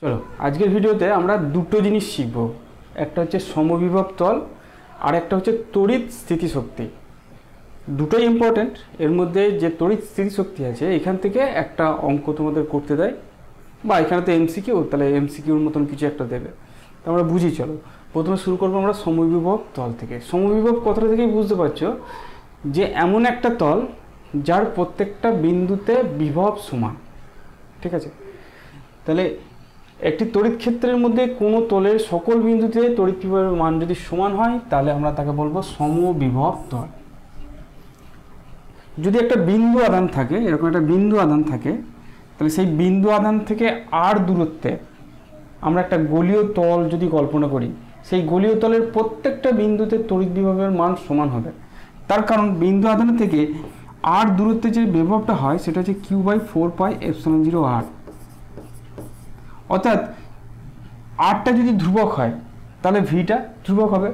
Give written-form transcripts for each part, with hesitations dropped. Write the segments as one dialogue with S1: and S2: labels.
S1: চলো আজকের ভিডিওতে আমরা দুটো জিনিস শিখব। একটা হচ্ছে সমবিভব তল আর একটা হচ্ছে তড়িৎ স্থিতিশক্তি। দুটোই ইম্পর্টেন্ট। এর মধ্যে যে তড়িৎ স্থিতিশক্তি আছে এখান থেকে একটা অঙ্ক তোমাদের করতে দেয় বা এখানে তো এমসিকিউ, তাহলে এমসিকিউর মতন কিছু একটা দেবে। তো আমরা বুঝি। চলো প্রথমে শুরু করবো আমরা সমবিভব তল থেকে। সমবিভব কথাটা থেকেই বুঝতে পারছো যে এমন একটা তল যার প্রত্যেকটা বিন্দুতে বিভব সমান। ঠিক আছে, তাহলে একটি তড়িৎ ক্ষেত্রের মধ্যে কোনো তলের সকল বিন্দুতে তড়িৎ বিভবের মান যদি সমান হয় তাহলে আমরা তাকে বলবো সমবিভব তল। যদি একটা বিন্দু আধান থাকে, এরকম একটা বিন্দু আধান থাকে, তাহলে সেই বিন্দু আধান থেকে আর দূরত্বে আমরা একটা গোলীয় তল যদি কল্পনা করি, সেই গোলীয় তলের প্রত্যেকটা বিন্দুতে তড়িৎ বিভবের মান সমান হবে। তার কারণ বিন্দু আধান থেকে আর দূরত্বে যে বিভবটা হয় সেটা হচ্ছে Q/4πε0r। অর্থাৎ আরটা যদি ধ্রুবক হয় তাহলে ভিটা ধ্রুবক হবে।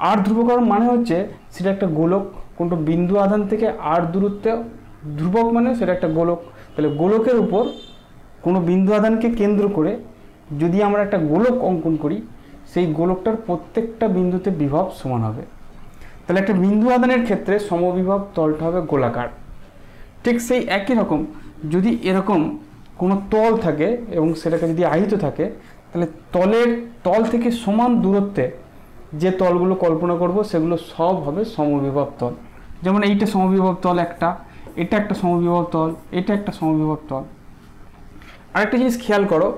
S1: আর ধ্রুবক হওয়ার মানে হচ্ছে সেটা একটা গোলক। কোনো বিন্দু আধান থেকে আর দূরত্বে ধ্রুবক মানে সেটা একটা গোলক। তাহলে গোলকের উপর কোনো বিন্দু আধানকে কেন্দ্র করে যদি আমরা একটা গোলক অঙ্কন করি, সেই গোলকটার প্রত্যেকটা বিন্দুতে বিভব সমান হবে। তাহলে একটা বিন্দু আধানের ক্ষেত্রে সমবিভব তলটা হবে গোলাকার। ঠিক সেই একই রকম যদি এরকম কোনো তল থাকে এবং সেটাকে যদি আহিত থাকে, তাহলে তল থেকে সমান দূরত্বে যে তলগুলো কল্পনা করব সেগুলো সব হবে সমবিভব তল। যেমন এইটা সমবিভব তল, এটা একটা সমবিভব তল, এটা একটা সমবিভব তল। আরেকটা জিনিস খেয়াল করো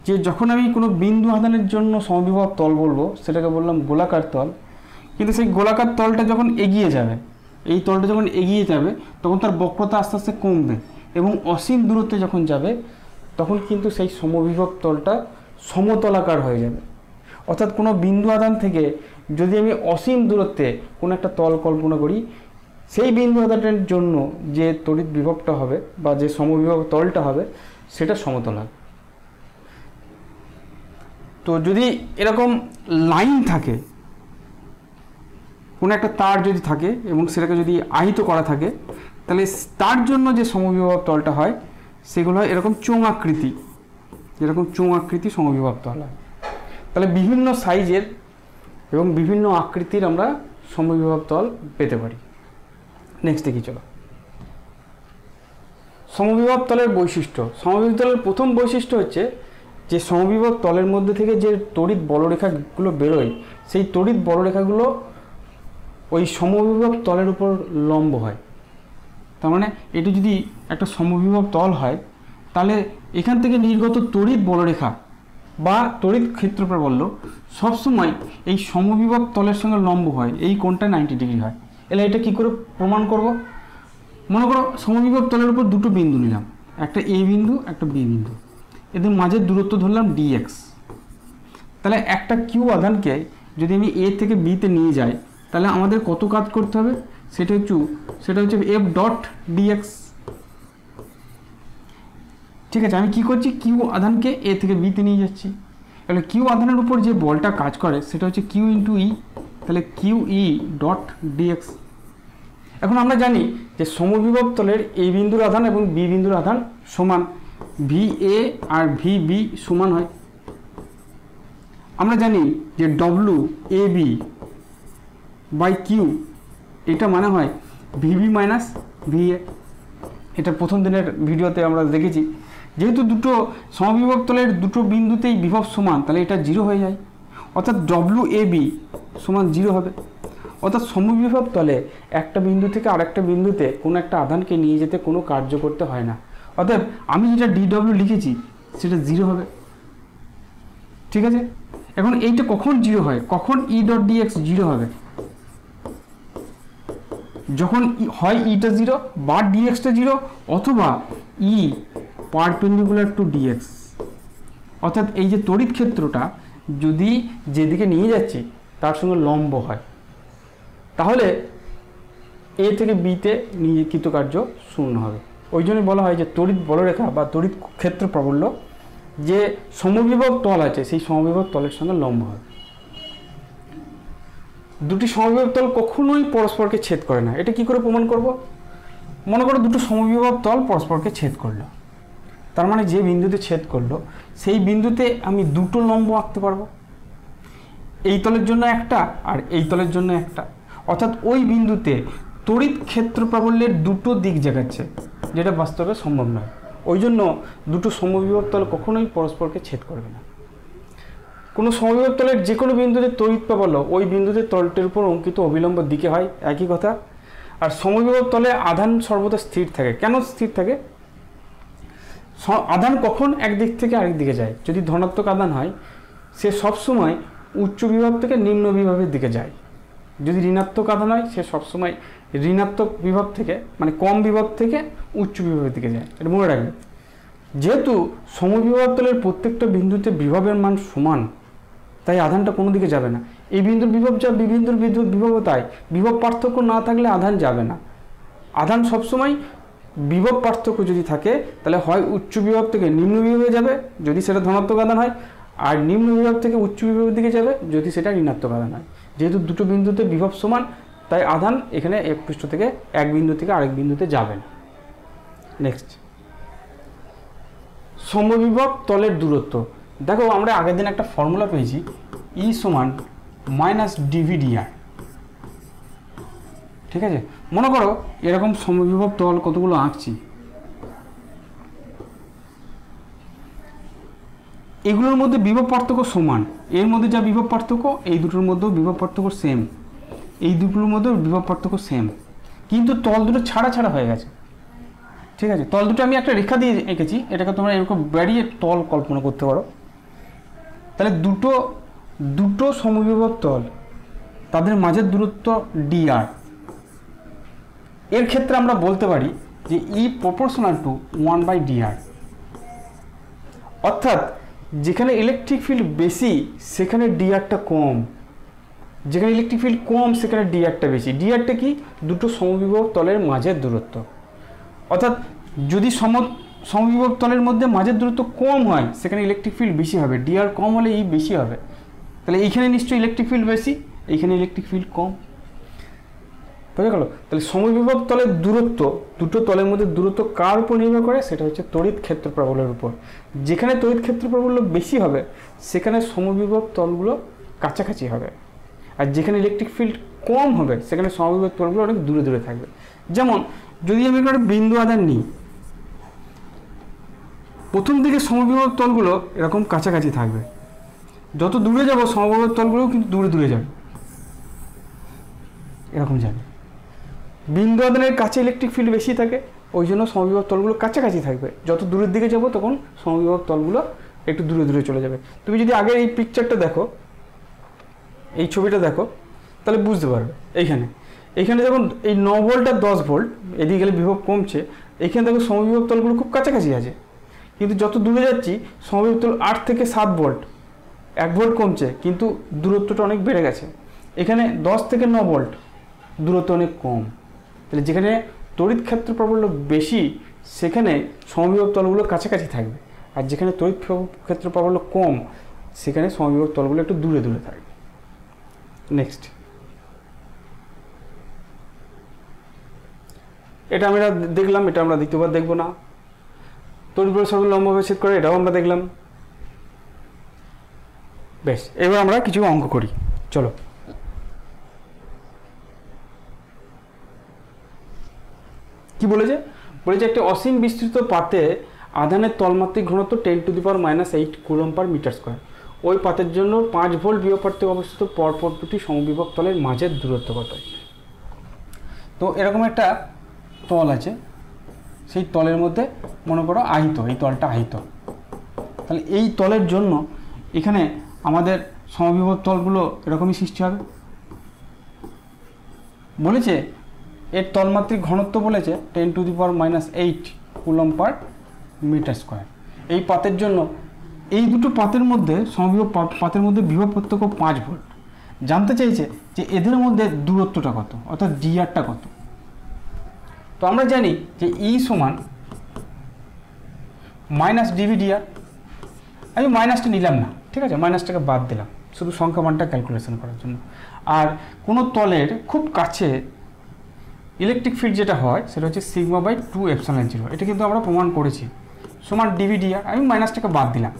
S1: যে যখন আমি কোনো বিন্দু আধানের জন্য সমবিভব তল বলবো সেটাকে বললাম গোলাকার তল, কিন্তু সেই গোলাকার তলটা যখন এগিয়ে যাবে, এই তলটা যখন এগিয়ে যাবে তখন তার বক্রতা আস্তে আস্তে কমবে এবং অসীম দূরত্বে যখন যাবে তখন কিন্তু সেই সমবিভব তলটা সমতলাকার হয়ে যাবে। অর্থাৎ কোনো বিন্দু আধান থেকে যদি আমি অসীম দূরত্বে কোনো একটা তল কল্পনা করি, সেই বিন্দু আধানের জন্য যে তড়িৎ বিভবটা হবে বা যে সমবিভব তলটা হবে সেটা সমতলা। তো যদি এরকম লাইন থাকে, কোনো একটা তার যদি থাকে এবং সেটাকে যদি আহিত করা থাকে, তাহলে তার জন্য যে সমবিভব তলটা হয় সেগুলো হয় এরকম চোঙ আকৃতি, যেরকম চোঙ আকৃতি সমবিভব তল হয়। তাহলে বিভিন্ন সাইজের এবং বিভিন্ন আকৃতির আমরা সমবিভব তল পেতে পারি। নেক্সট দেখি চলো সমবিভব তলের বৈশিষ্ট্য। সমবিভব তলের প্রথম বৈশিষ্ট্য হচ্ছে যে সমবিভব তলের মধ্যে থেকে যে তড়িৎ বলরেখাগুলো বেরোয়, সেই তড়িৎ বলরেখাগুলো ওই সমবিভব তলের উপর লম্ব হয়। তার মানে এটি যদি একটা সমবিভব তল হয় তাহলে এখান থেকে নির্গত তড়িৎ বলরেখা বা তড়িৎ ক্ষেত্রপ্রবল সবসময় এই সমবিভব তলের সঙ্গে লম্ব হয়, এই কোণটা 90 ডিগ্রি হয়। এলে এটা কি করে প্রমাণ করব? মনে করো সমবিভব তলের উপর দুটো বিন্দু নিলাম, একটা এ বিন্দু একটা বি বিন্দু, এদের মাঝের দূরত্ব ধরলাম dx। তাহলে একটা কিউ আধানকে যদি আমি এ থেকে বিতে নিয়ে যাই তাহলে আমাদের কত কাজ করতে হবে সেটা হচ্ছে এফ ডট ডিএক্স। ঠিক আছে, আমি কি করছি, কিউ আধানকে এ থেকে বিতে নিয়ে যাচ্ছি। তাহলে কিউ আধানের উপর যে বলটা কাজ করে সেটা হচ্ছে কিউ ইন্টু ই, তাহলে কিউ ই ডট ডিএক্স। এখন আমরা জানি যে সমবিভব তলের এ বিন্দুর আধান এবং বি বিন্দুর আধান সমান, ভি এ আর ভি বি সমান হয়। আমরা জানি যে W A B by Q এটা মানে হয় ভিবি মাইনাস ভিএ। এটা প্রথম দিনের ভিডিওতে আমরা দেখেছি। যেহেতু দুটো সমবিভব তলের দুটো বিন্দুতেই বিভব সমান, তাহলে এটা 0 হয়ে যায়। অর্থাৎ ডব্লু এ বি সমান 0 হবে। অর্থাৎ সমবিভব তলে একটা বিন্দু থেকে আরেকটা বিন্দুতে কোনো একটা আধানকে নিয়ে যেতে কোনো কার্য করতে হয় না। অর্থাৎ আমি যেটা ডিডব্লিউ লিখেছি সেটা 0 হবে। ঠিক আছে, এখন এইটা কখন 0 হয়, কখন ই ডট ডিএক্স 0 হবে? যখন হয় ইটা 0 বা ডিএক্সটা 0 অথবা ই পারপেন্ডিকুলার টু ডিএক্স। অর্থাৎ এই যে তড়িৎ ক্ষেত্রটা যদি যেদিকে নিয়ে যাচ্ছি তার সঙ্গে লম্ব হয়, তাহলে এ থেকে বিতে নিয়ে কৃতকার্য শূন্য হবে। ওই জন্য বলা হয় যে তড়িৎ বলরেখা বা তড়িৎ ক্ষেত্র প্রাবল্য যে সমবিভব তল আছে সেই সমবিভব তলের সঙ্গে লম্ব হবে। দুটি সমবিভব তল কখনোই পরস্পরকে ছেদ করে না। এটা কি করে প্রমাণ করব? মনে করো দুটো সমবিভব তল পরস্পরকে ছেদ করলো, তার মানে যে বিন্দুতে ছেদ করলো সেই বিন্দুতে আমি দুটো লম্ব আঁকতে পারবো, এই তলের জন্য একটা আর এই তলের জন্য একটা। অর্থাৎ ওই বিন্দুতে তড়িৎ ক্ষেত্র প্রাবল্যের দুটো দিক দেখাচ্ছে, যেটা বাস্তবে সম্ভব নয়। ওই জন্য দুটো সমবিভব তল কখনোই পরস্পরকে ছেদ করবে না। কোনো সমবিভব তলের যে কোনো বিন্দুতে তড়িৎ প্রাবল্য ওই বিন্দুতে তলটির উপর অঙ্কিত অবিলম্ব দিকে হয়, একই কথা। আর সমবিভব তলে আধান সর্বদা স্থির থাকে। কেন স্থির থাকে? আধান কখন একদিক থেকে আরেক দিকে যায়? যদি ধনাত্মক আধান হয় সে সবসময় উচ্চ বিভব থেকে নিম্ন বিভবের দিকে যায়। যদি ঋণাত্মক আধান হয় সে সবসময় ঋণাত্মক বিভব থেকে মানে কম বিভব থেকে উচ্চ বিভবের দিকে যায়। এটা মনে রাখবে। যেহেতু সমবিভব তলের প্রত্যেকটা বিন্দুতে বিভবের মান সমান, তাই আধানটা কোনো দিকে যাবে না। এই বিন্দুর বিভব যা বিন্দুর বিভব তাই, বিভব পার্থক্য না থাকলে আধান যাবে না। আধান সবসময় বিভব পার্থক্য যদি থাকে তাহলে হয় উচ্চ বিভব থেকে নিম্ন বিভবে যাবে যদি সেটা ধনাত্মক আধান হয়, আর নিম্ন বিভব থেকে উচ্চ বিভবের দিকে যাবে যদি সেটা ঋণাত্মক আধান হয়। যেহেতু দুটো বিন্দুতে বিভব সমান, তাই আধান এখানে এক পৃষ্ঠ থেকে এক বিন্দু থেকে আরেক বিন্দুতে যাবে না। নেক্সট, সমবিভব তলের দূরত্ব। দেখো আমরা আগের দিন একটা ফর্মুলা পেয়েছি, ই সমান মাইনাস ডিভিডিআর। ঠিক আছে, মনে করো এরকম সমবিভব তল কতগুলো আঁকছি, এগুলোর মধ্যে বিভব পার্থক্য সমান, এর মধ্যে যা বিভব পার্থক্য এই দুটোর মধ্যেও বিভব পার্থক্য সেম, এই দুটোর মধ্যেও বিভব পার্থক্য সেম, কিন্তু তল দুটো ছাড়া ছাড়া হয়ে গেছে। ঠিক আছে, তল দুটো আমি একটা রেখা দিয়ে এঁকেছি, এটাকে তোমরা এরকম বেরিয়ে তল কল্পনা করতে পারো। তাহলে দুটো সমবিভব তল, তাদের মাঝের দূরত্ব ডিআর। এর ক্ষেত্রে আমরা বলতে পারি যে ই প্রপোর্শনাল টু 1/dr। অর্থাৎ যেখানে ইলেকট্রিক ফিল্ড বেশি সেখানে ডিআরটা কম, যেখানে ইলেকট্রিক ফিল্ড কম সেখানে ডিআরটা বেশি। ডিআরটা কি? দুটো সমবিভব তলের মাঝের দূরত্ব। অর্থাৎ যদি সমবিভব তলের মধ্যে মাঝের দূরত্ব কম হয় সেখানে ইলেকট্রিক ফিল্ড বেশি হবে, ডিআর কম হলে ই বেশি হবে। তাহলে এইখানে নিশ্চয়ই ইলেকট্রিক ফিল্ড বেশি, এইখানে ইলেকট্রিক ফিল্ড কম। বোঝা গেল? তাহলে সমবিভব তলের দূরত্ব, দুটো তলের মধ্যে দূরত্ব কার উপর নির্ভর করে? সেটা হচ্ছে তড়িৎ ক্ষেত্র প্রাবল্যের উপর। যেখানে তড়িৎ ক্ষেত্র প্রাবল্য বেশি হবে সেখানে সমবিভব তলগুলো কাছাকাছি হবে, আর যেখানে ইলেকট্রিক ফিল্ড কম হবে সেখানে সমবিভব তলগুলো অনেক দূরে দূরে থাকবে। যেমন যদি আমি একটা বিন্দু আধান নিই, প্রথম দিকে সমবিভব তলগুলো এরকম কাছাকাছি থাকবে, যত দূরে যাব সমবিভব তলগুলোও কিন্তু দূরে দূরে যাবে, এরকম যাবে। বিন্দু আধানের কাছে ইলেকট্রিক ফিল্ড বেশি থাকে, ওই জন্য সমবিভব তলগুলো কাছাকাছি থাকবে। যত দূরের দিকে যাব তখন সমবিভব তলগুলো একটু দূরে দূরে চলে যাবে। তুমি যদি আগে এই পিকচারটা দেখো, এই ছবিটা দেখো, তাহলে বুঝতে পারবে। এইখানে যখন এই 9 ভোল্ট আর 10 ভোল্ট এদিকে গেলে বিভব কমছে, এইখানে দেখো সমবিভব তলগুলো খুব কাছাকাছি আছে। কিন্তু যত দূরে যাচ্ছি সমবিভব তল 8 থেকে 7 ভোল্ট, 1 ভোল্ট কমছে, কিন্তু দূরত্বটা অনেক বেড়ে গেছে। এখানে 10 থেকে 9 ভোল্ট, দূরত্ব অনেক কম। তাহলে যেখানে তড়িৎ ক্ষেত্র প্রাবল্য বেশি সেখানে সমবিভব তলগুলো কাছাকাছি থাকবে, আর যেখানে তড়িৎ ক্ষেত্র প্রাবল্য কম সেখানে সমবিভব তলগুলো একটু দূরে দূরে থাকবে। নেক্সট, এটা আমরা দেখলাম, এটা আমরা দ্বিতীয়বার দেখব না। তড়িৎ প্রসারণ লম্বভাবে ছেদ করে, এটাও আমরা দেখলাম। বেশ, এবার আমরা কিছু অঙ্ক করি, চলো। কি বলেছে? একটা অসীম বিস্তৃত পাতে আধানের তলমাত্রিক ঘনত্ব 10⁻⁻8 কুলম্ব/মিটার²। ওই পাতের জন্য 5 ভোল্ট বিভব পার্থক্যে অবস্থিত পরপর দুটি সমবিভব তলের মাঝের দূরত্ব কত? তো এরকম একটা তল আছে, সেই তলের মধ্যে মনে করো আহিত, এই তলটা আহিত। তাহলে এই তলের জন্য এখানে আমাদের সমবিভব তলগুলো এরকমই সৃষ্টি হবে। বলেছে এর তলমাত্রিক ঘনত্ব বলেছে 10⁻⁻8 কুলম্ব/মিটার²। এই পাতের জন্য এই দুটো পাতের মধ্যে সমবিভব পাতের মধ্যে বিভব পার্থক্য 5 ভোল্ট। জানতে চাইছে যে এদের মধ্যে দূরত্বটা কত, অর্থাৎ ডিআরটা কত। তো আমরা জানি যে ই সমান মাইনাস ডিভিডিআর। আমি মাইনাসটা নিলাম না, ঠিক আছে, মাইনাসটাকে বাদ দিলাম শুধু সংখ্যা মানটা ক্যালকুলেশন করার জন্য। আর কোনো তলের খুব কাছে ইলেকট্রিক ফিল্ড যেটা হয় সেটা হচ্ছে σ/2ε0। এটা কিন্তু আমরা প্রমাণ করেছি সমান ডিভি ডিআর। আমি মাইনাসটাকে বাদ দিলাম,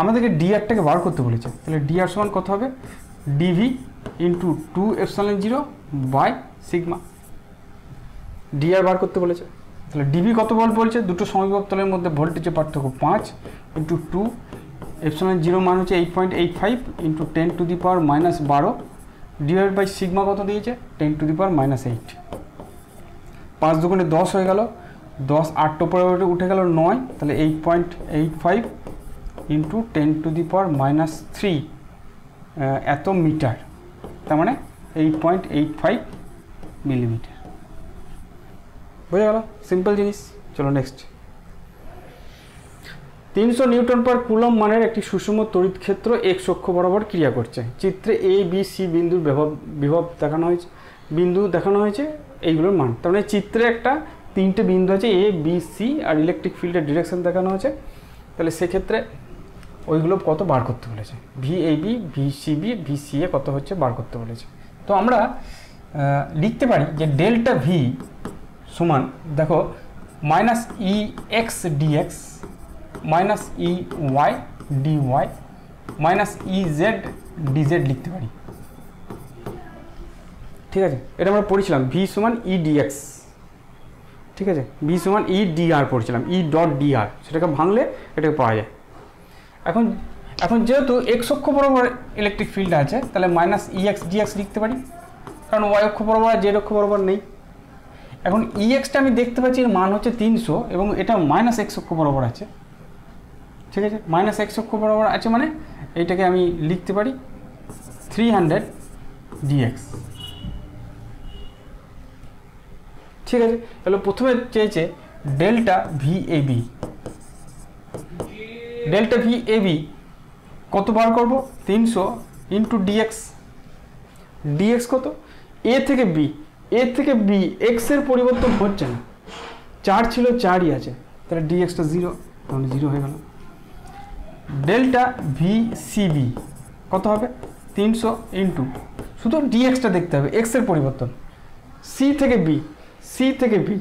S1: আমাদেরকে ডিআরটাকে বার করতে বলেছে, তাহলে ডিআর সমান কত হবে, DV into 2 epsilon 0 by sigma. DR বার করতে বলেছে, তাহলে ডিভি কত ভোল্ট বলছে, দুটো সমবিভব তলের মধ্যে ভোল্টেজের পার্থক্য 5 ইন্টু 2 এপসাইলন 0 মান হচ্ছে 8.85 into 10 to the power minus 12 divide by sigma কত দিয়েছে 10 টু দি পাওয়ার মাইনাস 8। 5 দুগুণে 10 হয়ে গেল, 10 8 উপরে উঠে গেল 9, তাহলে 8.85 into 10 to the power minus 3 এত মিটার, তার মানে 8.85 মিলিমিটার। বোঝা গেল, সিম্পল জিনিস। চলো নেক্সট। 300 নিউটন পার কুলম মানের একটি সুষম তড়িৎ ক্ষেত্র এক্স অক্ষ বরাবর ক্রিয়া করছে। চিত্রে এ বি সি বিন্দুর বিভব দেখানো হয়েছে, এইগুলোর মান। তার মানে চিত্রে একটা 3টে বিন্দু আছে, এ বি সি, আর ইলেকট্রিক ফিল্ডের ডিরেকশন দেখানো আছে। তাহলে সেক্ষেত্রে ওইগুলো কত বার করতে বলেছে, V A B, V C B, V C A কত হচ্ছে বার করতে বলেছে। তো আমরা লিখতে পারি যে ডেল্টা ভি সমান, দেখো, minus E X DX minus E Y DY minus E Z DZ লিখতে পারি। ঠিক আছে, এটা আমরা পড়েছিলাম ভি সমান ই ডিএক্স, ঠিক আছে, ভি সমান ই ডিআর পড়েছিলাম, ই ডট ডিআর, সেটাকে ভাঙলে এটাকে পাওয়া যায়। এখন যেহেতু এক্স অক্ষ বরাবর ইলেকট্রিক ফিল্ড আছে, তাহলে মাইনাস ই এক্স ডিএক্স লিখতে পারি, কারণ ওয়াই অক্ষ বরাবর আর জেড অক্ষ বরাবর নেই। এখন ই এক্সটা আমি দেখতে পাচ্ছি এর মান হচ্ছে 300 এবং এটা মাইনাস এক্স অক্ষ বরাবর আছে, ঠিক আছে, মাইনাস এক্স অক্ষ বরাবর আছে, মানে এইটাকে আমি লিখতে পারি 300 ডিএক্স। ঠিক আছে, তাহলে প্রথমে চেয়েছে delta V A B, delta V A B কত বার করবো, 300 ইন্টু ডিএক্স, ডিএক্স কত, এ থেকে বি এক্স এর পরিবর্তন হচ্ছে না, 4 ছিল 4ই আছে, তাহলে ডিএক্সটা 0, তাহলে 0 হয়ে গেল। ডেল্টা ভি সি বি কত হবে, 300 ইন্টু, শুধু ডিএক্সটা দেখতে হবে, এক্স এর পরিবর্তন, সি থেকে বি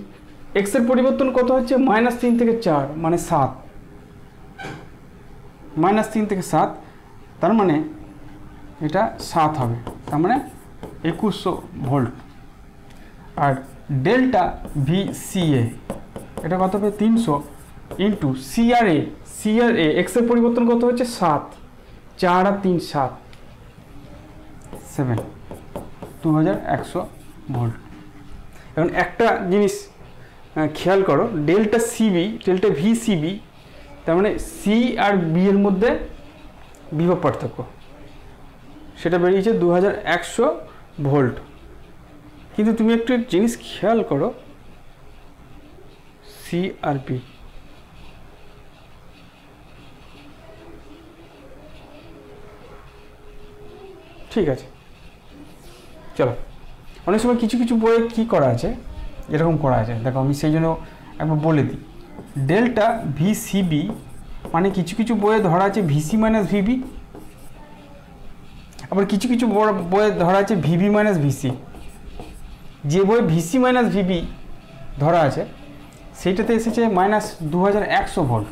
S1: এক্স এর পরিবর্তন কত হচ্ছে, -3 থেকে 4 মানে 7, -3 থেকে 7, তার মানে এটা 7 হবে, তার মানে 2100 ভোল্ট। আর ডেল্টা ভি সি এ এটা কত হবে, 300 ইন্টু সি আর এ এক্স এর পরিবর্তন কত হচ্ছে 7, 4 আর 3 7, 2100 ভোল্ট। এখন একটা জিনিস খেয়াল করো, ডেল্টা ভি সি বি, তার মানে সি আর বি এর মধ্যে বিভব পার্থক্য, সেটা বেরিয়েছে 2100 ভোল্ট। কিন্তু তুমি একটু জিনিস খেয়াল করো, সি আর বি, ঠিক আছে, চলো। অনেক সময় কিছু বইয়ে কী করা আছে, এরকম করা আছে, দেখো আমি সেই জন্য একবার বলে দিই। ডেল্টা ভি সি বি মানে কিছু বইয়ে ধরা আছে ভিসি মাইনাস ভিবি, আবার কিছু বইয়ে ধরা আছে ভিবি মাইনাস ভিসি। যে বইয়ে ভিসি মাইনাস ভিবি ধরা আছে সেইটাতে এসেছে -2100 ভোল্ট,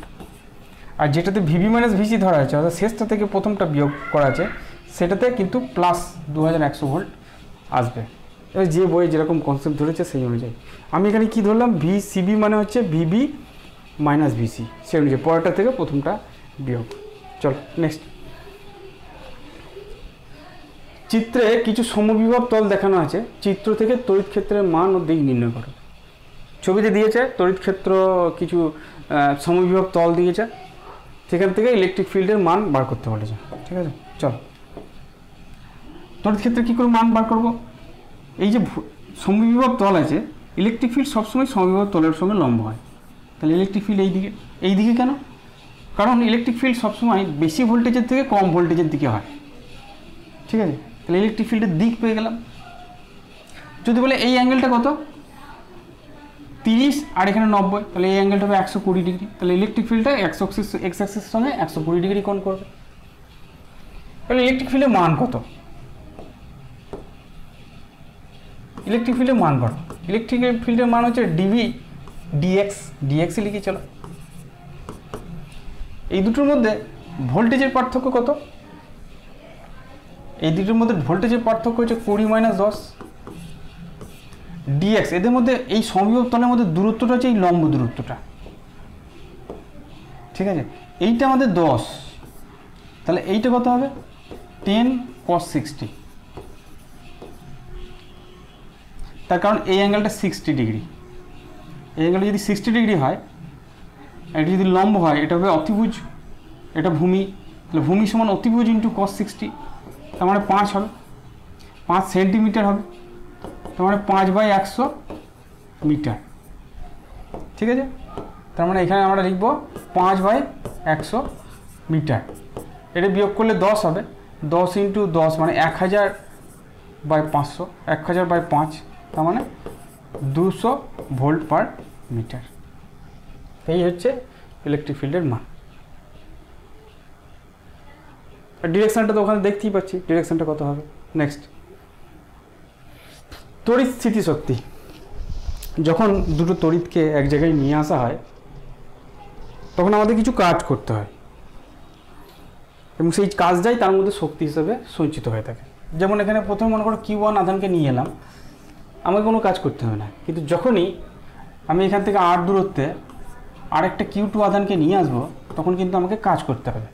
S1: আর যেটাতে ভিবি মাইনাস ভিসি ধরা আছে, অর্থাৎ শেষটা থেকে প্রথমটা বিয়োগ করা আছে, সেটাতে কিন্তু +2100 ভোল্ট আসবে। এবার যে বই যেরকম কনসেপ্ট ধরেছে সেই অনুযায়ী আমি এখানে কি ধরলাম, ভি সিবি মানে হচ্ছে ভিবি মাইনাস ভিসি, সেই অনুযায়ী পরেরটা থেকে প্রথমটা বিয়োগ। চল নেক্সট। চিত্রে কিছু সমবিভব তল দেখানো আছে, চিত্র থেকে তড়িৎ ক্ষেত্রের মান ও দিক নির্ণয় করো। ছবিতে দিয়েছে তড়িৎ ক্ষেত্র, কিছু সমবিভব তল দিয়েছে, সেখান থেকে ইলেকট্রিক ফিল্ডের মান বার করতে বলেছে। ঠিক আছে, চল তড়িৎ ক্ষেত্রে কী করে মান বার করব। এই যে সমবিভব তল আছে, ইলেকট্রিক ফিল্ড সবসময় সমবিভব তলের সঙ্গে লম্ব হয়, তাহলে ইলেকট্রিক ফিল্ড এই দিকে কেন, কারণ ইলেকট্রিক ফিল্ড সবসময় বেশি ভোল্টেজের থেকে কম ভোল্টেজের দিকে হয়। ঠিক আছে, তাহলে ইলেকট্রিক ফিল্ডের দিক পেয়ে গেলাম। যদি বলে এই অ্যাঙ্গেলটা কত, 30 আর এখানে 90, তাহলে এই অ্যাঙ্গেলটা হবে 120 ডিগ্রি, তাহলে ইলেকট্রিক ফিল্ডটা এক্স অ্যাক্সিসের সঙ্গে 120 ডিগ্রি কোণ করবে। তাহলে ইলেকট্রিক ফিল্ডের মান কত, ইলেকট্রিক ফিল্ডের মান কত, ইলেকট্রিক ফিল্ডের মান হচ্ছে ডিভি ডিএক্স, ডিএক্সই লিখি চলো, এই দুটোর মধ্যে ভোল্টেজের পার্থক্য কত? এই দুটোর মধ্যে ভোল্টেজের পার্থক্য হচ্ছে 20 - 10 dx। এদের মধ্যে এই সমবিভব তলের মধ্যে দূরত্বটা হচ্ছে এই লম্ব দূরত্বটা, ঠিক আছে? এইটা আমাদের 10, তাহলে এইটা কত হবে? 10 cos 60। তার কারণ এই অ্যাঙ্গেলটা 60 ডিগ্রি, এই অ্যাঙ্গেলটা যদি 60 ডিগ্রি হয়, এটা যদি লম্ব হয়, এটা হবে অতিভুজ, এটা ভূমি, তাহলে ভূমি সমান অতিভুজ ইন্টু cos 60, তার মানে 5 হবে, 5 সেন্টিমিটার হবে, তার মানে 5/100 মিটার, ঠিক আছে? তার মানে এখানে আমরা লিখব 5/100 মিটার। এটা বিয়োগ করলে 10 হবে, 10 ইন্টু 10 মানে 1000/500, 1000/5, তার মানে 200 ভোল্ট পার মিটার। এই হচ্ছে ইলেকট্রিক ফিল্ডের মান। আর ডিরেকশনটা তো ওখানে দেখতেই পাচ্ছি, ডিরেকশনটা কত হবে। নেক্সট, তড়িৎ স্থিতিশক্তি। যখন দুটো তড়িৎকে এক জায়গায় নিয়ে আসা হয় তখন আমাদের কিছু কাজ করতে হয় এবং সেই কাজটাই তার মধ্যে শক্তি হিসেবে সঞ্চিত হয়ে থাকে। যেমন এখানে প্রথমে মনে করো Q1 আধানকে নিয়ে এলাম, আমাকে কোনো কাজ করতে হবে না, কিন্তু যখনই আমি এখান থেকে R দূরত্বে আরেকটা Q2 আধানকে নিয়ে আসবো তখন কিন্তু আমাকে কাজ করতে হবে,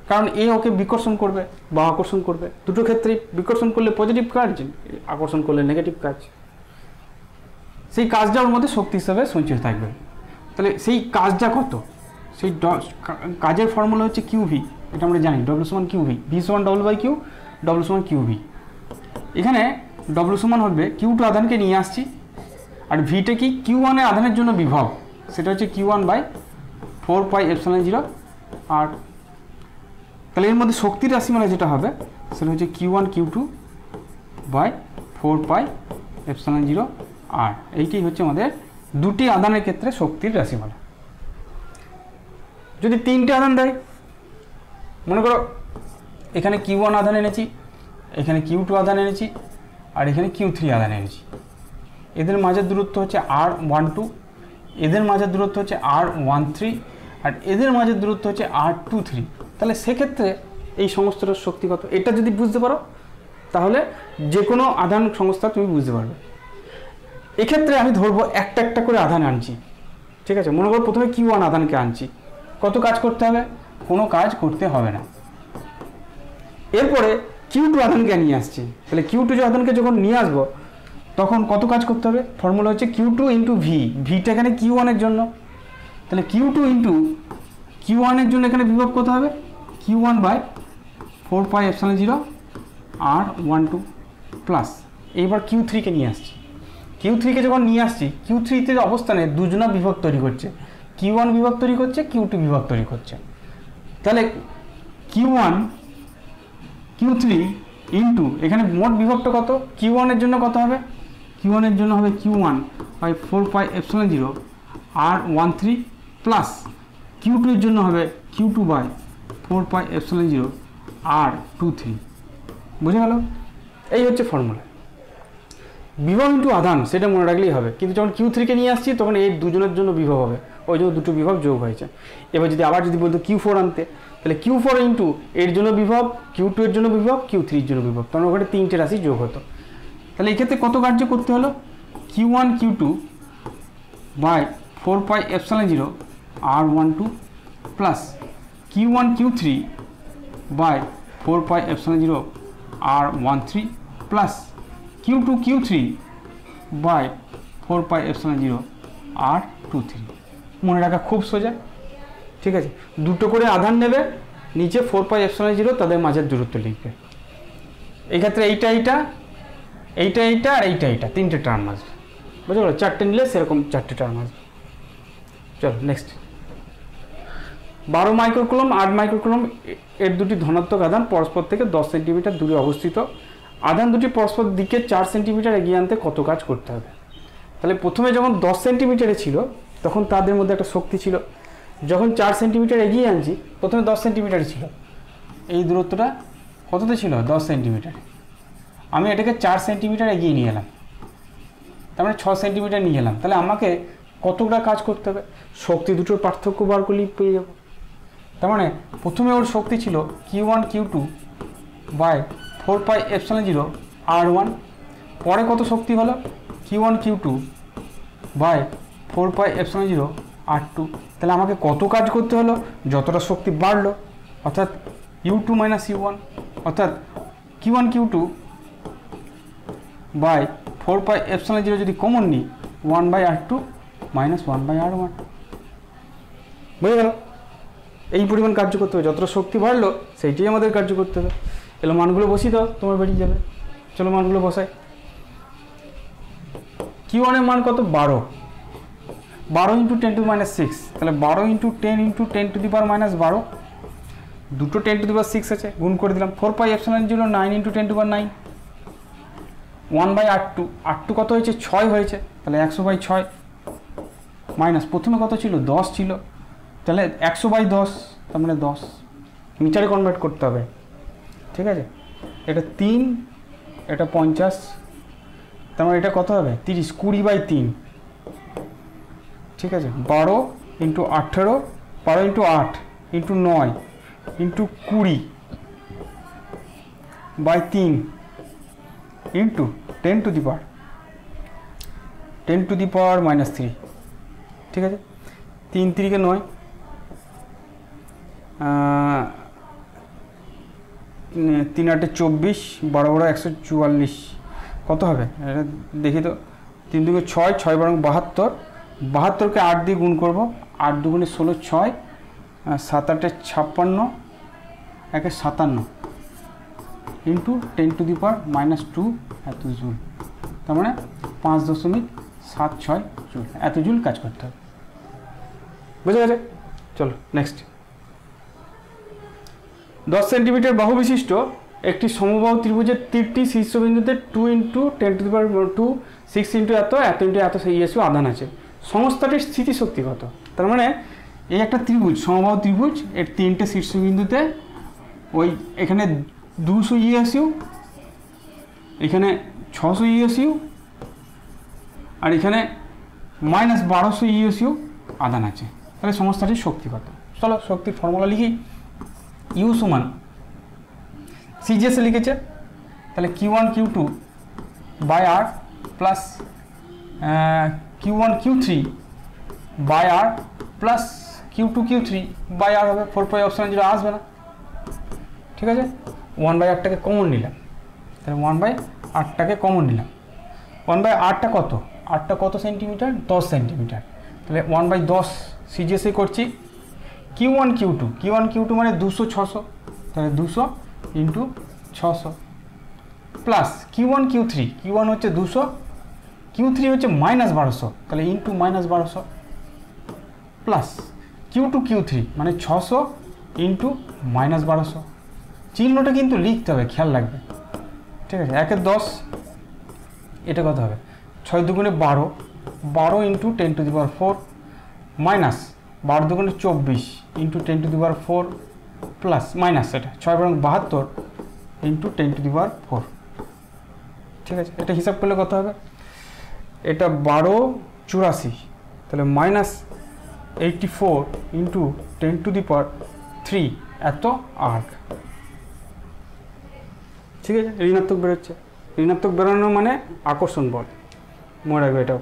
S1: কারণ এ ওকে বিকর্ষণ করবে বা আকর্ষণ করবে। দুটো ক্ষেত্রেই বিকর্ষণ করলে পজিটিভ কাজ, আকর্ষণ করলে নেগেটিভ কাজ। সেই কাজটা ওর মধ্যে শক্তি হিসাবে সঞ্চিত থাকবে। তাহলে সেই কাজটা কত? সেই কাজের ফর্মুলা হচ্ছে QV, এটা আমরা জানি, W সমান QV, V সমান W/Q, W সমান QV। এখানে W সমান হবে Q2 আধানকে নিয়ে আসছি, আর ভিটা কি Q1 এর আধানের জন্য বিভব, সেটা হচ্ছে Q1/4πε0 আর। তাহলে এর মধ্যে শক্তির রাশিমালা যেটা হবে সেটা হচ্ছে Q1 Q2/4πε0 আর। এইটাই হচ্ছে আমাদের দুটি আধানের ক্ষেত্রে শক্তির রাশিমালা। যদি তিনটে আধান দেয়, মনে করো এখানে Q1 আধান এনেছি, এখানে Q2 আধান এনেছি, আর এখানে Q3 আধান এনেছি। এদের মাঝের দূরত্ব হচ্ছে R12, এদের মাঝের দূরত্ব হচ্ছে R13, আর এদের মাঝের দূরত্ব হচ্ছে R23। তাহলে সেক্ষেত্রে এই সমস্তটার শক্তি কত? এটা যদি বুঝতে পারো তাহলে যে কোনো আধান সংস্থা তুমি বুঝতে পারবে। এক্ষেত্রে আমি ধরবো একটা একটা করে আধান আনছি, ঠিক আছে? মনে করো প্রথমে Q1 আধানকে আনছি, কত কাজ করতে হবে? কোনো কাজ করতে হবে না। এরপরে Q2 আধানকে নিয়ে আসছি, তাহলে Q2 আধানকে যখন নিয়ে আসবো তখন কত কাজ করতে হবে? ফর্মুলা হচ্ছে Q2 × V, ভিটা এখানে Q1 এর জন্য, তাহলে Q2 × Q1 এর জন্য এখানে বিভব কত হবে? Q1/4πε0 R12 plus. এইবার Q3 কে নিয়ে আসছি, Q3 কে যখন নিয়ে আসছি, Q3 তে অবস্থানে দুজনা বিভব তৈরি করছে, Q1 বিভব তৈরি করছে, Q2 বিভব তৈরি করছে। তাহলে Q1 Q3 ইন্টু এখানে মোট বিভবটা কত? Q1 এর জন্য কত হবে? Q1 এর জন্য হবে Q1/4πε0 R13 প্লাস Q2 এর জন্য হবে Q2/4πε0 R23। বুঝে গেল? এই হচ্ছে ফর্মুলা। বিভব ইন্টু আধান সেটা মনে রাখলেই হবে, কিন্তু যখন Q3 কে নিয়ে আসছি তখন এই দুজনের জন্য বিভব হবে, ওই জন্য দুটো বিভব যোগ হয়েছে। এবার যদি আবার যদি বলতো Q4 আনতে, তাহলে Q4 ইন্টু এর জন্য বিভব, Q2 এর জন্য বিভব, Q3 এর জন্য বিভব, তখন ওখানে তিনটে রাশি যোগ হতো। তাহলে এক্ষেত্রে কত কার্য করতে হলো? Q1 Q2/4πε0 R12 plus Q1 Q3/4πε0 R13 plus Q2 Q3/4πε0 R23। মনে রাখা খুব সোজা, ঠিক আছে? দুটো করে আধান নেবে, নিচে 4πε0 তাদের মাঝের দূরত্ব লিখবে। এই ক্ষেত্রে এইটা এইটা এইটা এইটা আর এইটা এইটা তিনটে টার্ম আসবে, বুঝতে পারো? চারটে নিলে সেরকম চারটে টার্ম আসবে। চলো নেক্সট, 12 মাইক্রোকুলম 8 মাইক্রোকুলম এর দুটি ধনাত্মক আধান পরস্পর থেকে 10 সেন্টিমিটার দূরে অবস্থিত। আধান দুটি পরস্পর দিকে 4 সেন্টিমিটার এগিয়ে আনতে কত কাজ করতে হবে? তাহলে প্রথমে যখন 10 সেন্টিমিটারে ছিল তখন তাদের মধ্যে একটা শক্তি ছিল, যখন 4 সেন্টিমিটার এগিয়ে আনছি, প্রথমে 10 সেন্টিমিটারে ছিল, এই দূরত্বটা কততে ছিল? 10 সেন্টিমিটার। আমি এটাকে 4 সেন্টিমিটার এগিয়ে নিয়ে এলাম, তার মানে 6 সেন্টিমিটার নিয়ে এলাম। তাহলে আমাকে কতটা কাজ করতে হবে? শক্তি দুটোর পার্থক্য বার করলেই পেয়ে যাবো। তার মানে প্রথমে ওর শক্তি ছিল Q1 Q2 বাই 4πε0 R1, পরে কত শক্তি হলো Q1 Q2 বাই 4πε0 R2। তাহলে আমাকে কত কাজ করতে হলো, যতটা শক্তি বাড়লো অর্থাৎ U2 মাইনাস U1 অর্থাৎ Q1 Q2 বাই 4πε0 যদি কমন নিই 1/R2 মাইনাস 1/R1, বুঝে গেল? এই পরিমাণ কার্য করতে হবে, যতটা শক্তি বাড়লো সেইটাই আমাদের কার্য করতে হবে। এলো মানগুলো বসিয়ে দাও, তোমার বেরিয়ে যাবে। চলো মানগুলো বসাই। Q1 এর মান কত 12, 12 ইন্টু 10 টু মাইনাস 6, তাহলে 12 into 10 to the power minus 12, দুটো 10 টু দি পাওয়ার 6 আছে, গুণ করে দিলাম। 4πε0 9 ইন্টু 10 টু পাওয়ার 9, 1/R2, R2 কত হয়েছে 6 হয়েছে, তাহলে 100/6 মাইনাস প্রথমে কত ছিল 10 ছিল, তাহলে 100/10 তার মানে 10 মিটারে কনভার্ট করতে হবে, ঠিক আছে? এটা 3, এটা 50, তার মানে এটা কত হবে 30, 20/3, ঠিক আছে? 12 into 18, 12 into 8 into 9 into 20/3 into 10 to the power minus 3, ঠিক আছে? 3 3 কে 9, 3 8 24, 12 12 144, কত হবে এটা দেখি তো। 3 2 6, 6 12 72, 72কে 8 দিয়ে গুণ করবো, 8 2 16, 6, 7 8 56, 1 57 into 10 to the power minus 2 এত জুল, তার মানে 5.76 জুল, এত জুল কাজ করতে হবে, বুঝে গেছে? চলো নেক্সট। 10 সেন্টিমিটার বাহু বিশিষ্ট একটি সমবাহু ত্রিভুজের তীরটি শীর্ষবিন্দুতে 2 into 10 to the power 2, 6 into এত ইন্টু এত সেই ইএসইউ আধান আছে, সমস্যাটির স্থিতিশক্তি কত? তার মানে এই একটা ত্রিভুজ, সমবাহু ত্রিভুজ, এর 3টে শীর্ষবিন্দুতে ওই এখানে 200 ইএসইউ, এখানে 600 ইএসইউ, আর এখানে মাইনাস 1200 ইএসইউ আধান আছে, তাহলে সমস্যাটির শক্তি কত? চলো শক্তির ফর্মুলা লিখি। ইউ সমান সিজিএসে লিখেছে, তাহলে Q1 Q2 by R plus Q1 Q3 by R plus Q2 Q3 by R হবে। 4πε0 আসবে না, ঠিক আছে? 1/8টাকে কমন নিলাম, তাহলে 1/8টাকে কমন নিলাম। 1/8টা কত? 8টা কত সেন্টিমিটার? 10 সেন্টিমিটার, তাহলে 1/10 সিজিএসে করছি। Q1 Q2 মানে 200 600, তাহলে 200 ইন্টু 600 প্লাস Q1 Q1 হচ্ছে 200, Q3 হচ্ছে মাইনাস 1200, তাহলে into minus 1200 plus Q2 Q3 মানে 600 ইন্টু মাইনাস 1200, চিহ্নটা কিন্তু লিখতে হবে, খেয়াল রাখবে, ঠিক আছে? 1 এর 10, এটা কত হবে 6 2 12, 12 into 10 to the power 4 minus 12 2 24 into 10 to the power 4 plus minus এটা 6 72 ইন্টু 10 টু দি পাওয়ার 4, ঠিক আছে? এটা হিসাব করলে কত হবে? এটা 12 84, তাহলে মাইনাস 84 ইন্টু 10 টু দি পাওয়ার 3 এত আর্ক, ঠিক আছে? ঋণাত্মক বেরোচ্ছে, ঋণাত্মক বেরোনো মানে আকর্ষণ বল, মনে রাখবে এটাও।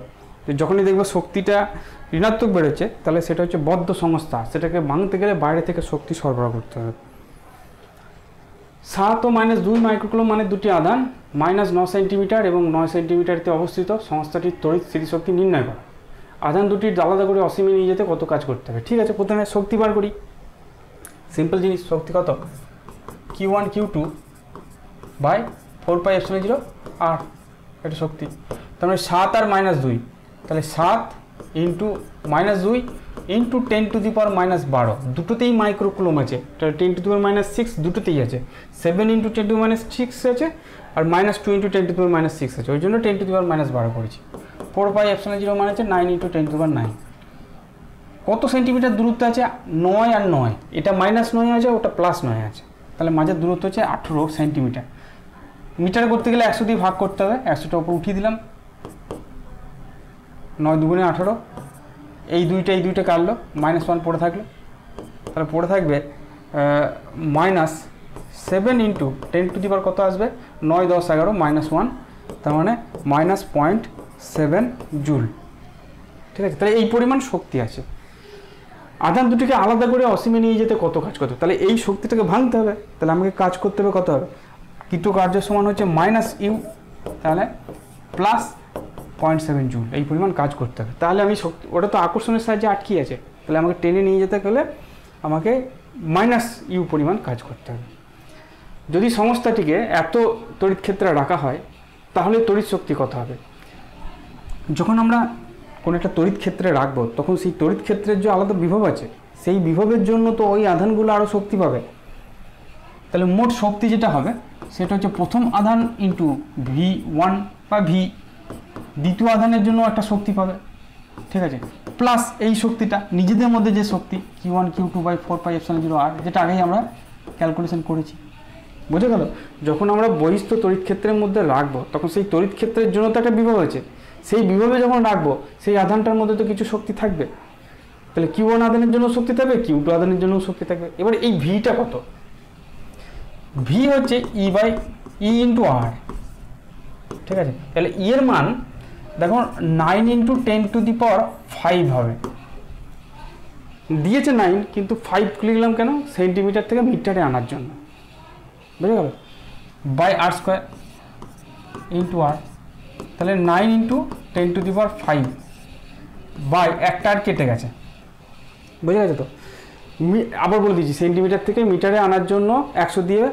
S1: যখনই দেখবো শক্তিটা ঋণাত্মক বেরোচ্ছে তাহলে সেটা হচ্ছে বদ্ধ সংস্থা, সেটাকে ভাঙতে গেলে বাইরে থেকে শক্তি সরবরাহ করতে হবে। 7 ও -2 মাইক্রোকুলম মানে দুটি আধান, -9 সেন্টিমিটার এবং 9 সেন্টিমিটারতে অবস্থিত সংস্থাটির তড়িৎ স্থিতিশক্তি নির্ণয় করা। আধান দুটির আলাদা করে অসীমে নিয়ে যেতে কত কাজ করতে হবে? ঠিক আছে, প্রথমে শক্তি বার করি। সিম্পল জিনিস, শক্তি কত? Q1 Q2 বাই 4πε0 আর এটা শক্তি, তার মানে 7 আর -2, তাহলে 7 ইন্টু -2 ইন্টু 10 টু দি পাওয়ার -12, দুটোতেই মাইক্রোকুলম আছে, 10 টু দি পাওয়ার -6 দুটোতেই আছে, 7 ইন্টু 10 টু দি পাওয়ার -6 আছে, আর -2 ইন্টু 10 টু দি পাওয়ার -6 আছে, ওই জন্য 10 টু দি পাওয়ার -12 করেছি। 4πε0 মানে হচ্ছে 9 ইন্টু 10 টু দি পাওয়ার 9। কত সেন্টিমিটার দূরত্ব আছে? 9 আর 9, এটা -9 আছে, ওটা +9 আছে, তাহলে মাঝের দূরত্ব হচ্ছে 18 সেন্টিমিটার। মিটারে করতে গেলে 100 দিয়ে ভাগ করতে হবে, 100টা উপর উঠিয়ে দিলাম, 9 2 18, এই দুইটা কাটলো, -1 পড়ে থাকলো, তাহলে পড়ে থাকবে -7 ইন্টু 10⁻, কত আসবে 9, 10, 11 -1, তার মানে -0.7 জুল। ঠিক আছে, তাহলে এই পরিমাণ শক্তি আছে। আধান দুটিকে আলাদা করে অসীমে নিয়ে যেতে কত কাজ করতে হবে? তাহলে এই শক্তিটাকে ভাঙতে হবে, তাহলে আমাকে কাজ করতে হবে কত হবে? কৃতকার্য সমান হচ্ছে -U, তাহলে +0.7 জুল, এই পরিমাণ কাজ করতে হবে। তাহলে আমি শক্তি, ওটা তো আকর্ষণের সাহায্যে আটকে আছে, তাহলে আমাকে টেনে নিয়ে যেতে গেলে আমাকে -U পরিমাণ কাজ করতে হবে। যদি সংস্থাটিকে এত তড়িৎ ক্ষেত্রে রাখা হয় তাহলে তড়িৎ শক্তি কত হবে? যখন আমরা কোনো একটা তড়িৎ ক্ষেত্রে রাখবো তখন সেই তড়িৎ ক্ষেত্রের যে আলাদা বিভব আছে, সেই বিভবের জন্য তো ওই আধানগুলো আরও শক্তি পাবে। তাহলে মোট শক্তি যেটা হবে সেটা হচ্ছে প্রথম আধান ইন্টু V1 বা V, দ্বিতীয় আধানের জন্য একটা শক্তি পাবে, ঠিক আছে, প্লাস এই শক্তিটা নিজেদের মধ্যে যে শক্তি Q1 Q2/4πε0R, যেটা আগেই আমরা ক্যালকুলেশন করেছি। বুঝে গেল? যখন আমরা বহিস্থ তড়িৎ ক্ষেত্রের মধ্যে রাখবো তখন সেই তড়িৎ ক্ষেত্রের জন্য তো একটা বিভব আছে, সেই বিভবে যখন রাখবো সেই আধানটার মধ্যে তো কিছু শক্তি থাকবে। তাহলে Q1 আধানের জন্য শক্তি থাকবে, Q2 আধানের জন্য শক্তি থাকবে। এবার এই ভিটা কত? ভি হচ্ছে E ইন্টু R, ঠিক আছে। তাহলে ই এর মান দেখো 9 × 10⁵ হবে, দিয়েছে 9 কিন্তু 5 লিখলাম কেন? সেন্টিমিটার থেকে মিটারে আনার জন্য, বুঝে গেল? /r² ইন্টু R, তাহলে 9 × 10⁵ বাই একটা আর কেটে গেছে, বুঝে গেছে তো? আবার বলে দিচ্ছি, সেন্টিমিটার থেকে মিটারে আনার জন্য 100 দিয়ে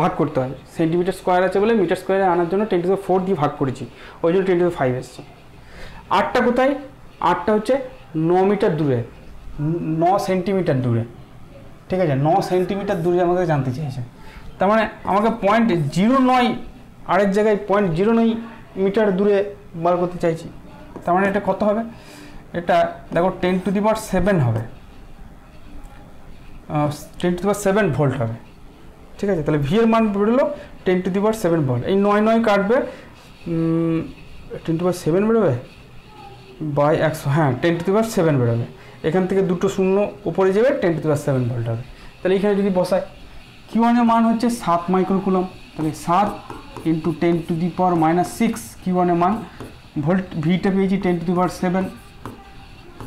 S1: ভাগ করতে হয়, সেন্টিমিটার স্কোয়ার আছে বলে মিটার স্কোয়ারে আনার জন্য 10⁴ দিয়ে ভাগ করেছি, ওই জন্য 10⁵ এসছে। 8টা কোথায়? 8টা হচ্ছে 9 মিটার দূরে, 9 সেন্টিমিটার দূরে, ঠিক আছে, 9 সেন্টিমিটার দূরে আমাকে জানতে চেয়েছে। তার মানে আমাকে 0.09 আরেক জায়গায় 0.09 মিটার দূরে বার করতে চাইছি। তার মানে এটা কত হবে? এটা দেখো 10⁷ হবে, 10⁷ ভোল্ট হবে, ঠিক আছে। তাহলে ভি এর মান বেরোলো 10⁷ ভোল্ট। এই 9 কাটবে, 10⁷ বেরোবে বাই 100, হ্যাঁ 10⁷ বেরোবে। এখান থেকে দুটো শূন্য উপরে যাবে, 10⁷ ভোল্ট হবে। তাহলে এখানে যদি বসাই, Q1 এর মান হচ্ছে 7 মাইক্রোকুলম, তাহলে 7 × 10⁻⁻6 Q1 এর মান, ভোল্ট ভিটা পেয়েছি 10⁷,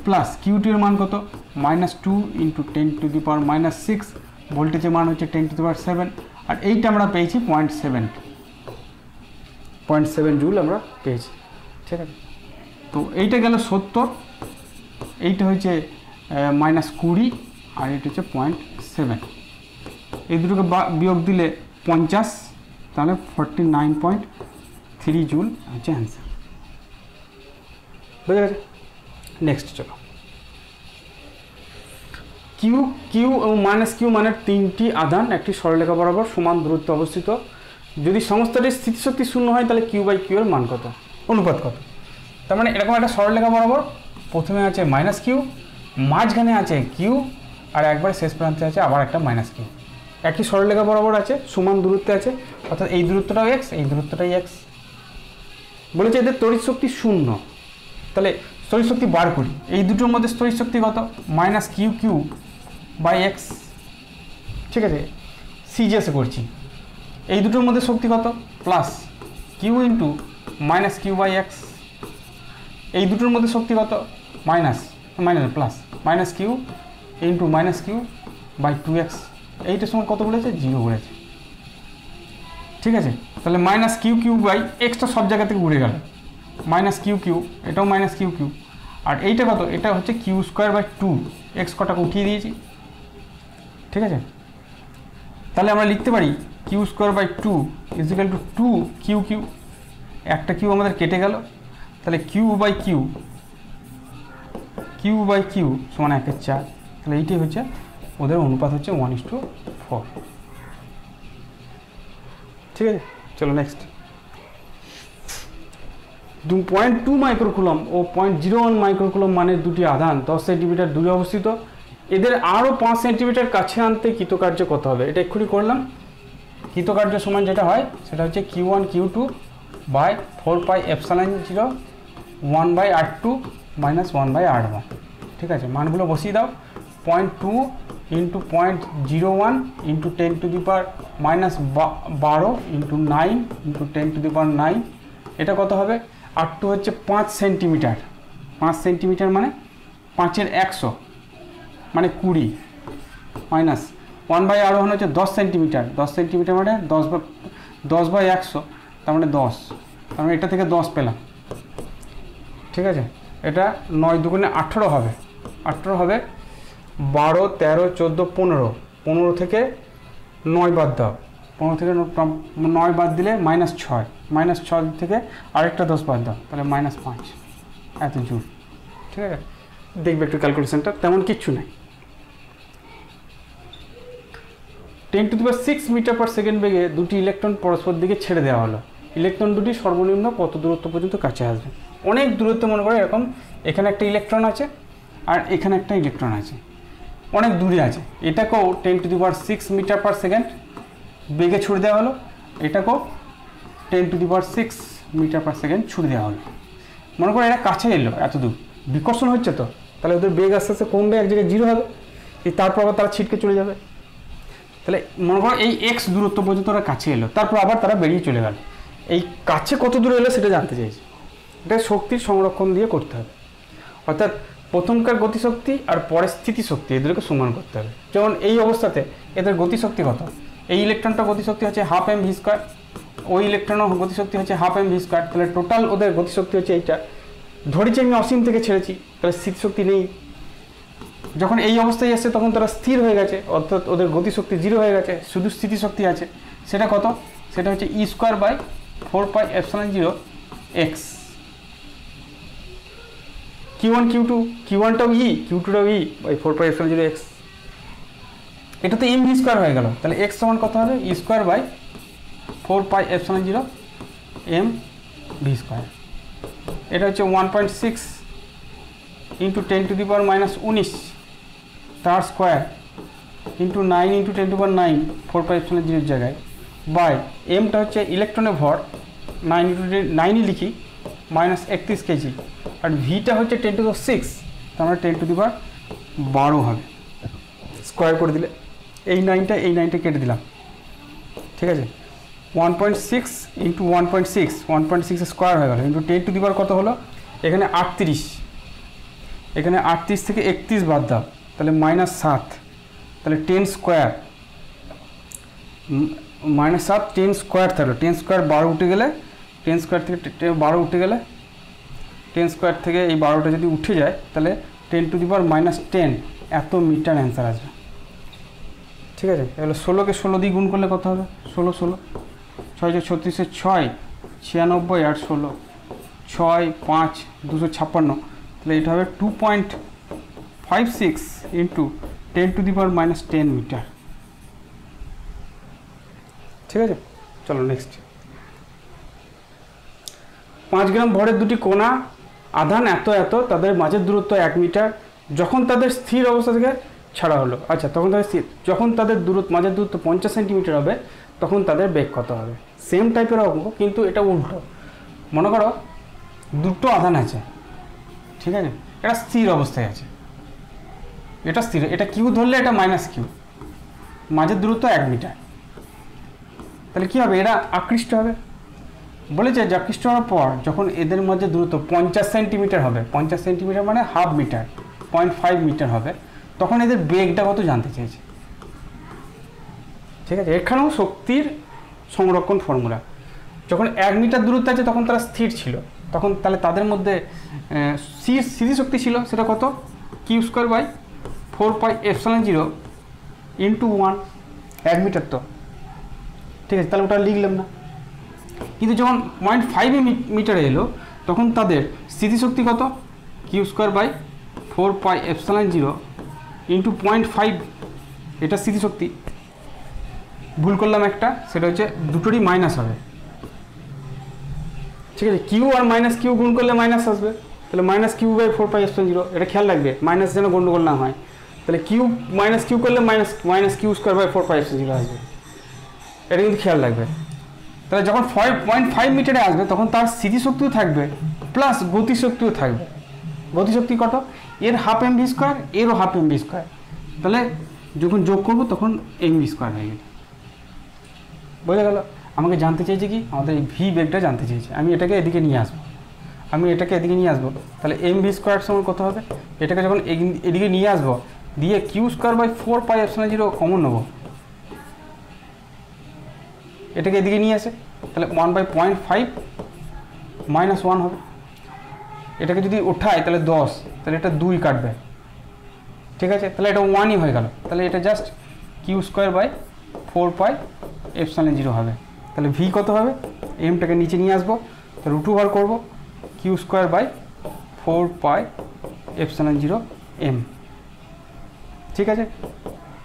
S1: প্লাস Q2 এর মান কত? -2 × 10⁻⁻6, ভোল্টেজের মান হচ্ছে 10⁷, আর এইটা আমরা পেয়েছি 0.7 জুল আমরা পেয়েছি, ঠিক আছে। তো এইটা গেল 70, এইটা হচ্ছে -20, আর এটা হচ্ছে 0.7, এই দুটোকে বিয়োগ দিলে 50, তাহলে 49.3 জুল হচ্ছে অ্যান্সার। বুঝে গেছে? নেক্সট চলো, কিউ এবং -Q মানের তিনটি আধান একটি সরলরেখা বরাবর সমান দূরত্বে অবস্থিত। যদি সংস্থাটির স্থিতিশক্তি 0 হয় তাহলে Q/Q এর মান কত, অনুপাত কত? তার মানে এরকম একটা সরলরেখা বরাবর প্রথমে আছে -Q, মাঝখানে আছে Q, আর একবার শেষ প্রান্তে আছে আবার একটা -Q। একই সরলরেখা বরাবর আছে, সমান দূরত্বে আছে, অর্থাৎ এই দূরত্বটাও x, এই দূরত্বটাই x। বলেছে এদের তড়িৎ শক্তি 0, তাহলে তড়িৎ শক্তি বার করি। এই দুটোর মধ্যে তড়িৎ শক্তি কত? -QQ/x, ঠিক আছে, সিজিএসে করছি। এই দুটোর মধ্যে শক্তি কত? প্লাস Q × -Q/x, এই দুটোর মধ্যে শক্তি কত? প্লাস -Q × -Q/2x, এইটার সময় কত বলেছে? 0 বলেছে, ঠিক আছে। তাহলে -QQ/xটা সব জায়গা থেকে উড়ে গেল, -QQ, এটাও -QQ, আর এইটা কত? এটা হচ্ছে Q²/2, x কটাকে উঠিয়ে দিয়েছি, ঠিক আছে। তাহলে আমরা লিখতে পারি Q²/2 = 2QQ, একটা Q আমাদের কেটে গেল, তাহলে Q/Q সমান 1/4, তাহলে এইটাই হচ্ছে ওদের অনুপাত, হচ্ছে 1:4, ঠিক আছে। চলো নেক্সট, 0.2 মাইক্রোকুলম ও 0.01 মাইক্রোকুলম মানের দুটি আধান 10 সেন্টিমিটার দূরে অবস্থিত। এদের আরও 5 সেন্টিমিটার কাছে আনতে কৃতকার্য কত হবে? এটা এক্ষুনি করলাম। কৃতকার্য সমান যেটা হয় সেটা হচ্ছে Q1 Q2/4πε0 1/r2 - 1/r1, ঠিক আছে। মানগুলো বসিয়ে দাও, 0.2 ইন্টু 0.01 ইন্টু 10⁻⁻12 ইন্টু 9 ইন্টু 10⁻9, এটা কত হবে? R2 হচ্ছে 5 সেন্টিমিটার। 5 সেন্টিমিটার মানে 5-এর 100 মানে 20 মাইনাস 1/R1 হচ্ছে 10 সেন্টিমিটার। 10 সেন্টিমিটার মানে 10/100, তার মানে 10, তার মানে এটা থেকে 10 পেলাম। ঠিক আছে, এটা 9 দুগুণে 18 হবে। 18 হবে 12, 13, 14, 15। 15 থেকে 9 বাদ দাও, 15 থেকে 9 বাদ দিলে -6, -6 থেকে আরেকটা 10 বাদ দাও, তাহলে -5, এত জুল। ঠিক আছে, দেখবে একটু ক্যালকুলেশনটা, তেমন কিচ্ছু নাই। 10⁶ মিটার/সেকেন্ড বেগে দুটি ইলেকট্রন পরস্পর দিকে ছেড়ে দেওয়া হলো। ইলেকট্রন দুটি সর্বনিম্ন কত দূরত্ব পর্যন্ত কাছে আসবে? অনেক দূরত্ব, মনে করে এরকম এখানে একটা ইলেকট্রন আছে আর এখানে একটা ইলেকট্রন আছে, অনেক দূরে আছে। এটাকেও 10⁶ মিটার/সেকেন্ড বেগে ছুড়ে দেওয়া হলো, এটাকেও 10⁶ মিটার/সেকেন্ড ছুড়ে দেওয়া হলো। মনে করো এরা কাছে এলো, এত দূর বিকর্ষণ হচ্ছে, তো তাহলে ওদের বেগ আস্তে আস্তে কমবে, এক জায়গায় 0 হবে, তারপর আবার তারা ছিটকে চলে যাবে। তাহলে মনে করো এই x দূরত্ব পর্যন্ত ওরা কাছে এলো, তারপর আবার তারা বেরিয়ে চলে গেল। এই কাছে কত দূরে এলো সেটা জানতে চাইছে। এটা শক্তির সংরক্ষণ দিয়ে করতে হবে, অর্থাৎ প্রথমকার গতিশক্তি আর পরের স্থিতিশক্তি এদেরকে সমান করতে হবে। যেমন এই অবস্থাতে এদের গতিশক্তি কত? এই ইলেকট্রনটা গতিশক্তি হচ্ছে 1/2 mv², ওই ইলেকট্রনের গতিশক্তি হচ্ছে 1/2 mv², তাহলে টোটাল ওদের গতিশক্তি হচ্ছে এইটা। ধরেছি আমি অসীম থেকে ছেড়েছি, তাহলে স্থিতিশক্তি নেই। যখন এই অবস্থায় এসছে তখন তারা স্থির হয়ে গেছে, অর্থাৎ ওদের গতিশক্তি 0 হয়ে গেছে, শুধু স্থিতিশক্তি আছে। সেটা কত? সেটা হচ্ছে E²/4πε0x। Q1 Q2, Q1টাও E, Q2টাও E/4πε0x। এটা তো mv² হয়ে গেল, তাহলে x সমান কত হবে? E²/4πε0mv²। এটা হচ্ছে 1.6 ইন্টু 10⁻⁻19 তার স্কোয়ার ইন্টু 9 ইন্টু 10⁻9 4πε0 জায়গায়, বাই এমটা হচ্ছে ইলেকট্রনের ভর, 9 ইন্টু 9ই লিখি, -31 কেজি, আর ভিটা হচ্ছে 10⁶, তার মানে 10⁻12 হবে। স্কোয়ার করে দিলে এই 9টা কেটে দিলাম। ঠিক আছে, 1.6 ইন্টু 1.6, 1.6 স্কোয়ার হয়ে গেল, ইন্টু 10⁻, কত হলো? এখানে 38, এখানে 38 থেকে 31 বাদ দাও, তাহলে -7, তাহলে 10 স্কোয়ার, -7 10 স্কোয়ার থাকলো, 10 স্কোয়ার 12 উঠে গেলে, 10 স্কোয়ার থেকে 12 উঠে গেলে, 10 স্কোয়ার থেকে এই 12টা যদি উঠে যায় তাহলে 10⁻−10 এত মিটার অ্যান্সার আসবে। ঠিক আছে, এগুলো 16কে 16 দিয়ে গুণ করলে কত হবে? 16 16 6 36 6 96 আর 16 6 5 256, তাহলে এটা হবে 2.56 ইন্টু 10⁻−10 মিটার। ঠিক আছে, চলো নেক্সট। 5 গ্রাম ভরের দুটি কণা আধান এত এত, তাদের মাঝের দূরত্ব 1 মিটার, যখন তাদের স্থির অবস্থা থেকে ছাড়া হলো। আচ্ছা, তখন তাদের যখন তাদের মাঝের দূরত্ব 50 সেন্টিমিটার হবে, তখন তাদের বেগ কত হবে? সেম টাইপের অঙ্ক, কিন্তু এটা উল্টো। মনে করো দুটো আধান আছে, ঠিক আছে, এটা স্থির অবস্থায় আছে, এটা স্থির, এটা কিউ ধরলে এটা -q, মাঝের দূরত্ব 1 মিটার, তাহলে কী হবে? এরা আকৃষ্ট হবে। বলেছে যে আকৃষ্ট হওয়ার পর যখন এদের মধ্যে দূরত্ব 50 সেন্টিমিটার হবে, 50 সেন্টিমিটার মানে 1/2 মিটার, 0.5 মিটার হবে, তখন এদের বেগটা কত জানতে চেয়েছে। ঠিক আছে, এখানেও শক্তির সংরক্ষণ ফর্মুলা। যখন 1 মিটার দূরত্ব আছে তখন তারা স্থির ছিল, তখন তাহলে তাদের মধ্যে স্থিতিশক্তি ছিল, সেটা কত? Q²/4πε0 ইন্টু 1, 1 মিটার তো। ঠিক আছে, তাহলে ওটা লিখলাম না। কিন্তু যখন 0.5 মিটারে এলো তখন তাদের স্থিতিশক্তি কত? Q²/4πε0 ইন্টু 0.5, এটা স্থিতিশক্তি। ভুল করলাম একটা, সেটা হচ্ছে দুটোরই মাইনাস হবে। ঠিক আছে, কিউ আর -q গুণ করলে মাইনাস আসবে, তাহলে -q/4πε0, এটা খেয়াল রাখবে, মাইনাস যেন গন্ডগোল না হয়। তাহলে q করলে -q²/4πε0 আসবে, এটা কিন্তু খেয়াল রাখবে। তাহলে যখন 0.5 মিটারে আসবে তখন তার স্থিতিশক্তিও থাকবে প্লাস গতিশক্তিও থাকবে। গতিশক্তি কত? এর 1/2 mv², এরও 1/2 mv², তাহলে যখন যোগ করব তখন এমভি স্কোয়ার হয়ে গেল। বোঝা গেল? আমাকে জানতে চাইছে কি, আমাদের এই ভি বেগটা জানতে চাইছে। আমি এটাকে এদিকে নিয়ে আসবো, তাহলে এমভি স্কোয়ার সমান কত হবে? এটাকে যখন এদিকে নিয়ে আসবো, দিয়ে কিউ স্কোয়ার বাই 4πε0 কমন নেবো, এটাকে এদিকে নিয়ে আসে, তাহলে 1/0.5 -1 হবে। এটাকে যদি ওঠায় তাহলে 10, তাহলে এটা 2 কাটবে, ঠিক আছে? তাহলে এটা 1ই হয়ে গেল। তাহলে এটা জাস্ট কিউ স্কোয়ার বাই 4πε0 হবে। তাহলে ভি কত হবে? এমটাকে নিচে নিয়ে আসবো, তো √2 করবো কিউ স্কোয়ার বাই 4πε0 এম। ঠিক আছে,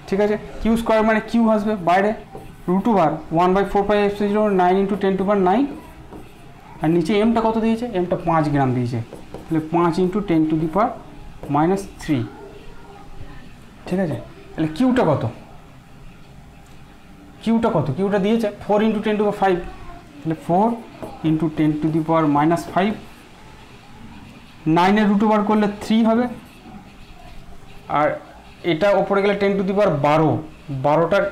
S1: ঠিক আছে। কিউ স্কোয়ার মানে কিউ আসবে বাইরে, √2 1/4πε0 9 × 10⁹, আর নিচে এমটা কত দিয়েছে? এমটা 5 গ্রাম দিয়েছে, তাহলে 5 × 10⁻³ ঠিক আছে। তাহলে কিউটা কত? কিউটা দিয়েছে 4 × 10⁵, তাহলে 4 × 10⁻⁵, 9-এর √2 করলে 3 হবে, আর এটা ওপরে গেলে 10⁻12, 12টার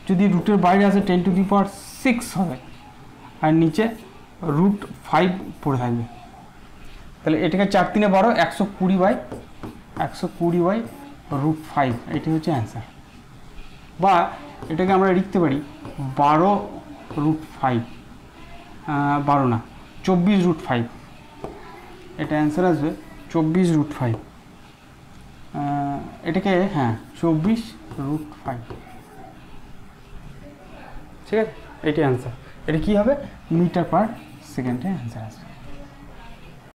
S1: যদি রুটের বাইরে আসে 10⁶ হবে, আর নিচে √5 পড়ে থাকবে। তাহলে এটাকে 4 × 3 = 12, 120/√5, এটাই হচ্ছে অ্যান্সার। বা এটাকে আমরা লিখতে পারি 12√5, 12 না 24√5, এটা অ্যান্সার আসবে 24√5। এটাকে 24√5, ঠিক আছে, এটাই অ্যান্সার। এটা কী হবে? মিটার পার সেকেন্ডে অ্যান্সার আসবে।